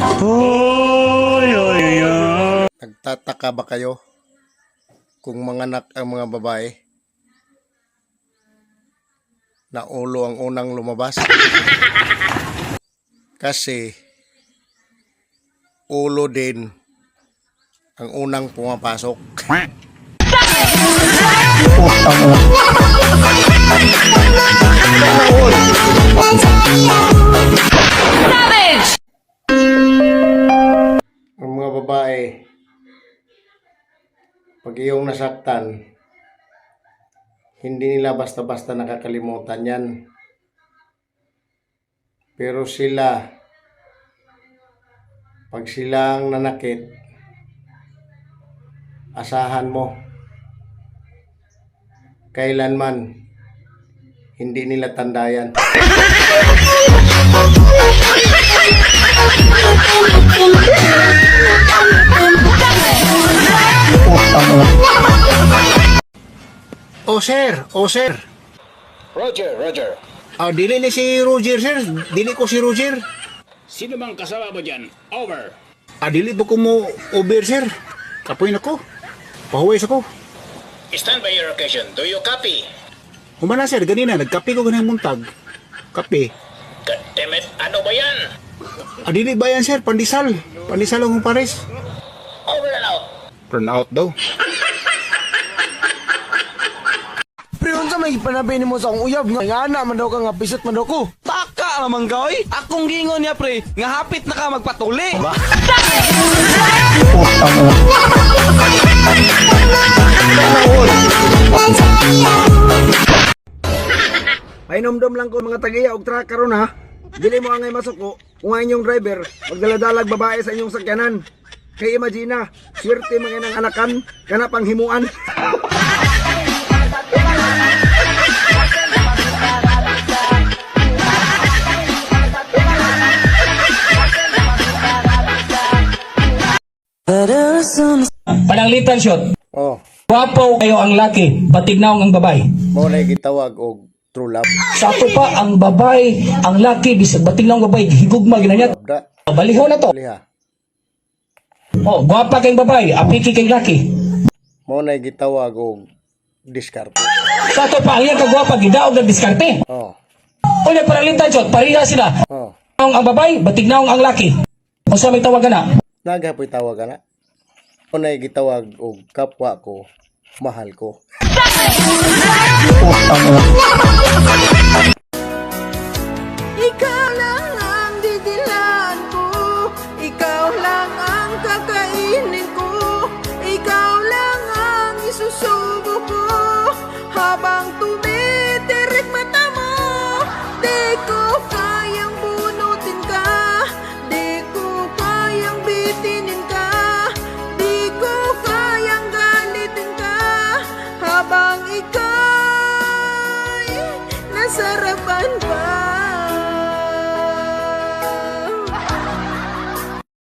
Oy, oy, oy. Nagtataka ba kayo kung manganak ang mga babae na ulo ang unang lumabas? Kasi ulo din ang unang pumapasok. Ang mga babae, pag iyong nasaktan, hindi nila basta-basta nakakalimutan yan. Pero sila, pag silang nanakit, asahan mo, kailanman, hindi nila tandayan. Oh sir, oh sir. Roger. Dili ni si Roger sir, dili ko si Roger. Sino bang kasama mo dyan? Over. Dili ba ko mo over sir? Kapoy na ko. Pahuway sa ko. Stand by your occasion. Do you copy? Humana sir, ganina, nagkape ko ganang muntag. Kape. God damn it. Ano ba yan? Dili ba yan sir, pandisal. Pandisal ang pares. Over and out. Turn out daw. Pre, unsa may panabay mo sa akong uyab nga naman daw ka nga pisot man daw ko. Taka naman ka, oy. Akong gingon niya, pre, nga hapit na ka magpatuli. Painomdom lang ko mga tagiya og truck karon ha. Dili mo angay masuko kung ang inyong driver magdala-dalag babae sa inyong sakyanan. Kay imagine, swerte mga nang anakan kana pang himuan. Pananglitan shot. Oh, Gwapo kayo ang laki, batignaw ang babae. mo na gitawag og true love. Sa ato pa ang babae, ang laki bisag batignaw ang babae higugma ginanyat. Abda, Baliho na to. liha. Oh, gwapa kayong babae, apiki kayong laki. Mo na gitawag og diskarte. Sa ato pa ang iyang kagwapa gidaog ng diskarte. Oh, Unya pananglitan shot, pareha sila. oh. Ang babae, batignaw ang laki. Unsa may tawagan na? Nagapoy tawag ana. Mo na gitawag og kapwa ko, mahal ko. Ikaw lang ang didilaan ko, ikaw lang ang kakainin ko, ikaw lang ang isusubo ko, habang tumitirik mata mo. Di ko kayang bunutin ka, di ko kayang bitinin ka, di ko kayang galitin ka, habang ika'y nasarapan pa.